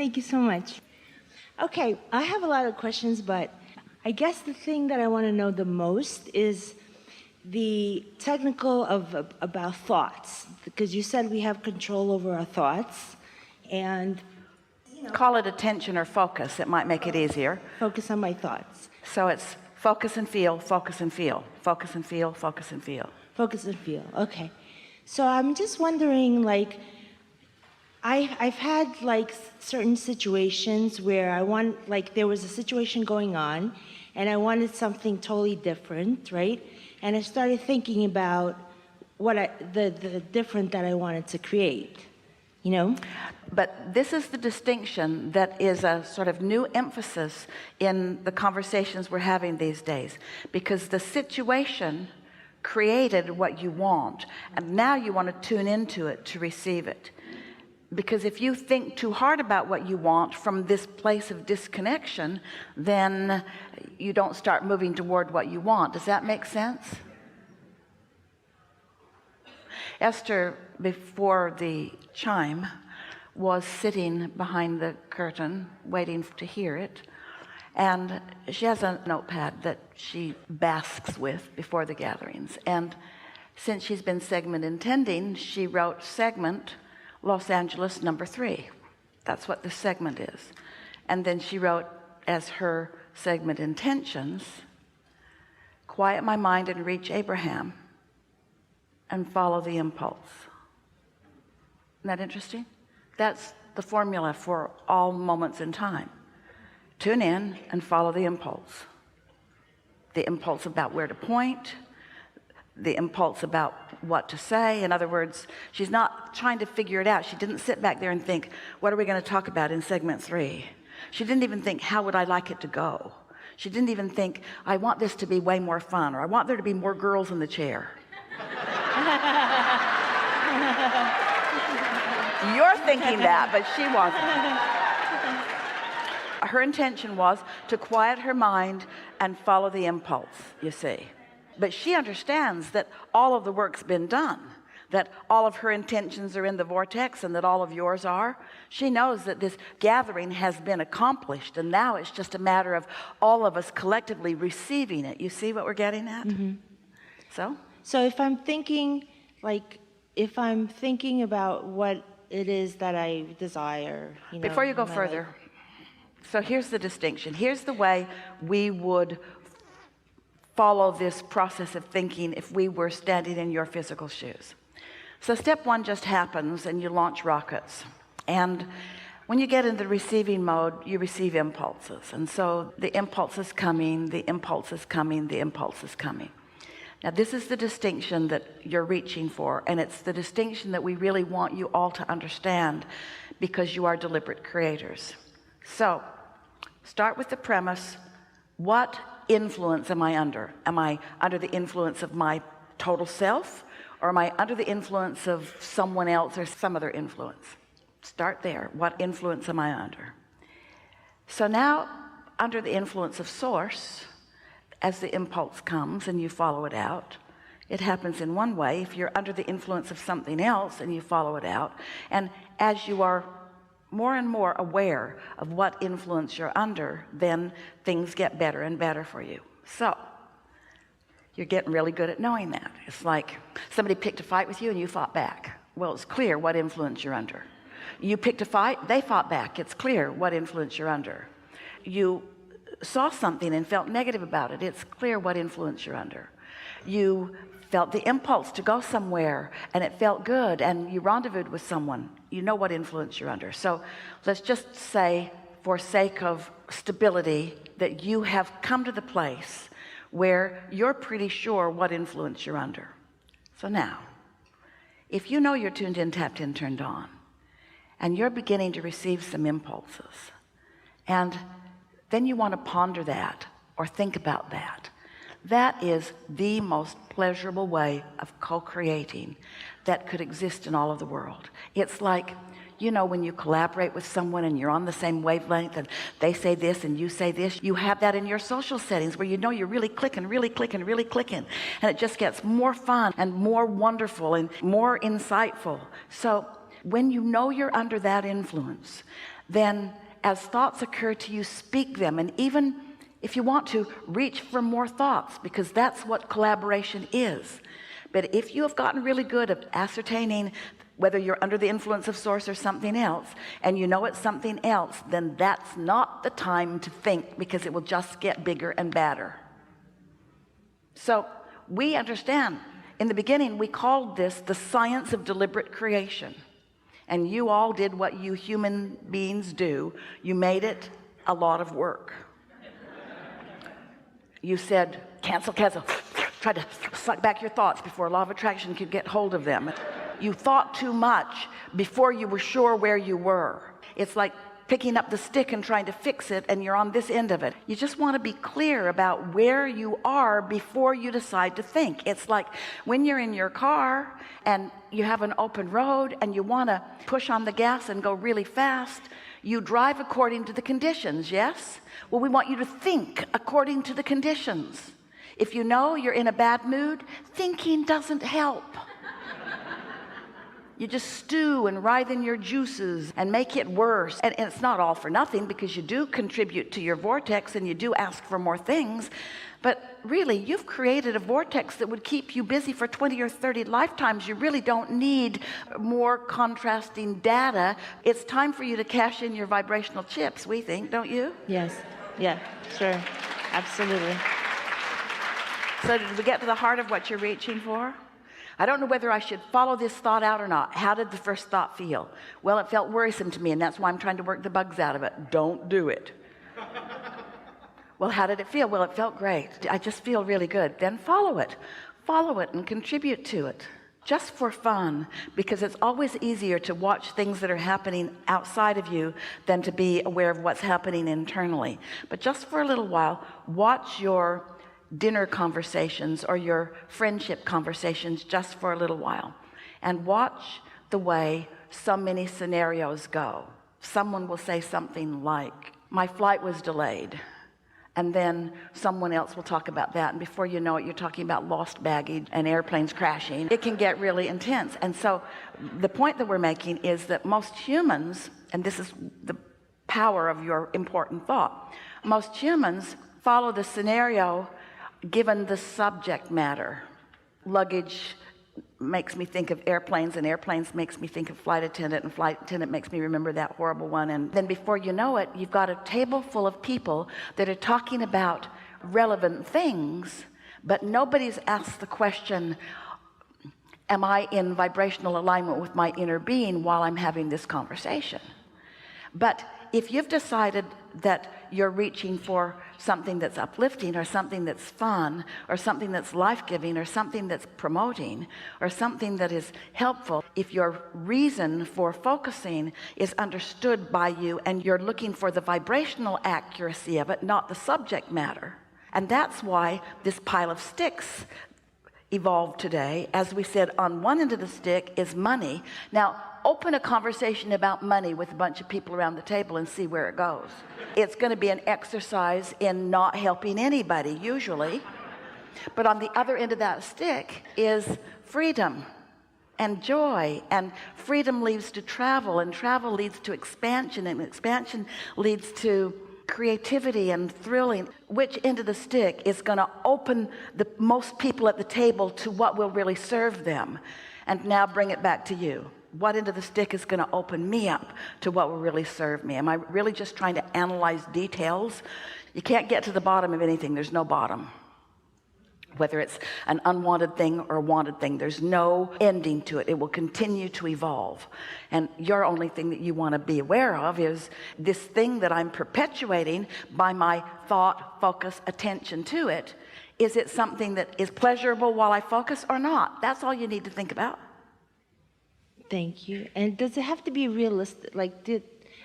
Thank you so much. Okay, I have a lot of questions, but I guess the thing that I want to know the most is the technical about thoughts, because you said we have control over our thoughts, and call it attention or focus. It might make it easier. Focus on my thoughts. So it's focus and feel, focus and feel, focus and feel, focus and feel. Focus and feel, okay. So I'm just wondering, like, I've had like certain situations where there was a situation going on and I wanted something totally different, right? And I started thinking about the different that I wanted to create, But this is the distinction that is a sort of new emphasis in the conversations we're having these days, because the situation created what you want, and now you want to tune into it to receive it. Because if you think too hard about what you want from this place of disconnection, then you don't start moving toward what you want. Does that make sense? Esther, before the chime, was sitting behind the curtain waiting to hear it, and she has a notepad that she basks with before the gatherings, and since she's been segment intending, she wrote segment Los Angeles number 3. That's what the segment is. And then she wrote as her segment intentions, quiet my mind and reach Abraham and follow the impulse. Isn't that interesting? That's the formula for all moments in time. Tune in and follow the impulse. The impulse about where to point, the impulse about what to say. In other words, she's not trying to figure it out. She didn't sit back there and think, what are we going to talk about in segment 3? She didn't even think, how would I like it to go? She didn't even think, I want this to be way more fun, or I want there to be more girls in the chair. You're thinking that, but she wasn't. Her intention was to quiet her mind and follow the impulse, you see. But she understands that all of the work's been done, that all of her intentions are in the vortex and that all of yours are. She knows that this gathering has been accomplished, and now it's just a matter of all of us collectively receiving it. You see what we're getting at? Mm-hmm. So if I'm thinking about what it is that I desire, before you go further, so here's the distinction. Here's the way we would follow this process of thinking if we were standing in your physical shoes. So step 1 just happens and you launch rockets, and when you get into receiving mode, you receive impulses, and so the impulse is coming, the impulse is coming, the impulse is coming. Now this is the distinction that you're reaching for, and it's the distinction that we really want you all to understand, because you are deliberate creators. So start with the premise, what influence am I under? Am I under the influence of my total self, or am I under the influence of someone else or some other influence? Start there. What influence am I under? So now, under the influence of source, as the impulse comes and you follow it out, it happens in one way. If you're under the influence of something else and you follow it out, and as you are more and more aware of what influence you're under, then things get better and better for you. So you're getting really good at knowing that. It's like somebody picked a fight with you and you fought back. Well, it's clear what influence you're under. You picked a fight, they fought back. It's clear what influence you're under. You saw something and felt negative about it. It's clear what influence you're under. You felt the impulse to go somewhere and it felt good, and you rendezvoused with someone. You know what influence you're under. So let's just say, for sake of stability, that you have come to the place where you're pretty sure what influence you're under. So now, if you know you're tuned in, tapped in, turned on, and you're beginning to receive some impulses, and then you want to ponder that or think about that, that is the most pleasurable way of co-creating that could exist in all of the world. It's like, you know, when you collaborate with someone and you're on the same wavelength and they say this and you say this, you have that in your social settings where you know you're really clicking, really clicking, really clicking, and it just gets more fun and more wonderful and more insightful. So when you know you're under that influence, then as thoughts occur to you, speak them. And even if you want to, reach for more thoughts, because that's what collaboration is. But if you have gotten really good at ascertaining whether you're under the influence of source or something else, and you know it's something else, then that's not the time to think, because it will just get bigger and badder. So we understand, in the beginning we called this the science of deliberate creation, and you all did what you human beings do. You made it a lot of work. You said cancel, try to suck back your thoughts before law of attraction could get hold of them. You thought too much before you were sure where you were. It's like picking up the stick and trying to fix it, and you're on this end of it. You just want to be clear about where you are before you decide to think. It's like when you're in your car and you have an open road and you want to push on the gas and go really fast. You drive according to the conditions, yes? Well, we want you to think according to the conditions. If you know you're in a bad mood, thinking doesn't help. You just stew and writhe in your juices and make it worse. And it's not all for nothing, because you do contribute to your vortex and you do ask for more things. But really, you've created a vortex that would keep you busy for 20 or 30 lifetimes. You really don't need more contrasting data. It's time for you to cash in your vibrational chips, we think, don't you? Yes. Yeah, sure. Absolutely. So did we get to the heart of what you're reaching for? I don't know whether I should follow this thought out or not. How did the first thought feel? Well, it felt worrisome to me, and that's why I'm trying to work the bugs out of it. Don't do it. Well, how did it feel? Well, it felt great. I just feel really good. Then follow it and contribute to it, just for fun, because it's always easier to watch things that are happening outside of you than to be aware of what's happening internally. But just for a little while, watch your dinner conversations or your friendship conversations just for a little while, and watch the way so many scenarios go. Someone will say something like, my flight was delayed, and then someone else will talk about that, and before you know it, you're talking about lost baggage and airplanes crashing. It can get really intense. And so the point that we're making is that most humans, and this is the power of your important thought, most humans follow the scenario given the subject matter. Luggage makes me think of airplanes, and airplanes makes me think of flight attendant, and flight attendant makes me remember that horrible one. And then before you know it, you've got a table full of people that are talking about relevant things, but nobody's asked the question, am I in vibrational alignment with my inner being while I'm having this conversation? But if you've decided that you're reaching for something that's uplifting, or something that's fun, or something that's life-giving, or something that's promoting, or something that is helpful, if your reason for focusing is understood by you and you're looking for the vibrational accuracy of it, not the subject matter. And that's why this pile of sticks evolved today. As we said, on one end of the stick is money. Now, open a conversation about money with a bunch of people around the table and see where it goes. It's going to be an exercise in not helping anybody, usually. But on the other end of that stick is freedom and joy, and freedom leads to travel, and travel leads to expansion, and expansion leads to creativity and thrilling. Which end of the stick is going to open the most people at the table to what will really serve them? And now bring it back to you. What end of the stick is going to open me up to what will really serve me? Am I really just trying to analyze details? You can't get to the bottom of anything. There's no bottom. Whether it's an unwanted thing or a wanted thing, there's no ending to it. It will continue to evolve. And your only thing that you want to be aware of is this thing that I'm perpetuating by my thought, focus, attention to it. Is it something that is pleasurable while I focus or not? That's all you need to think about. Thank you. And does it have to be realistic?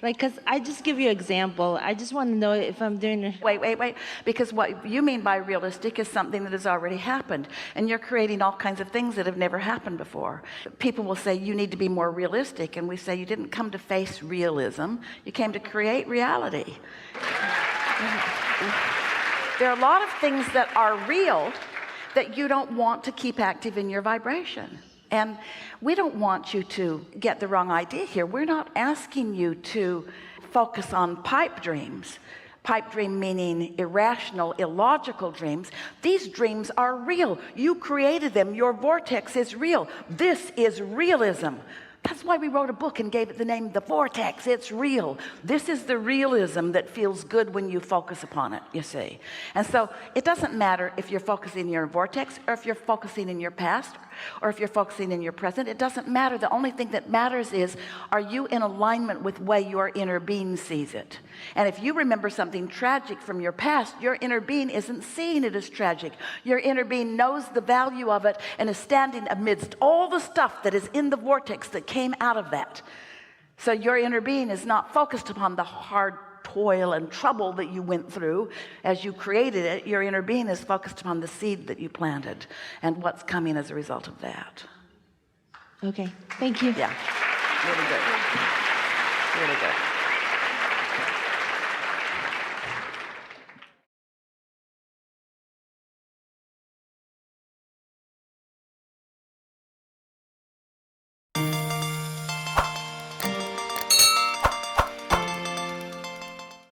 Because I just give you an example. I just want to know if I'm doing it. Wait. Because what you mean by realistic is something that has already happened. And you're creating all kinds of things that have never happened before. People will say, you need to be more realistic. And we say, you didn't come to face realism. You came to create reality. There are a lot of things that are real that you don't want to keep active in your vibration. And we don't want you to get the wrong idea here. We're not asking you to focus on pipe dreams, pipe dream meaning irrational, illogical dreams, these dreams are real. You created them. Your vortex is real. This is realism. That's why we wrote a book and gave it the name The Vortex. It's real. This is the realism that feels good when you focus upon it, you see. And so it doesn't matter if you're focusing in your vortex or if you're focusing in your past or if you're focusing in your present. It doesn't matter. The only thing that matters is, are you in alignment with the way your inner being sees it? And if you remember something tragic from your past, your inner being isn't seeing it as tragic. Your inner being knows the value of it and is standing amidst all the stuff that is in the vortex that came out of that. So your inner being is not focused upon the hard toil and trouble that you went through as you created it. Your inner being is focused upon the seed that you planted and what's coming as a result of that. Okay, thank you. Yeah, really good. Really good.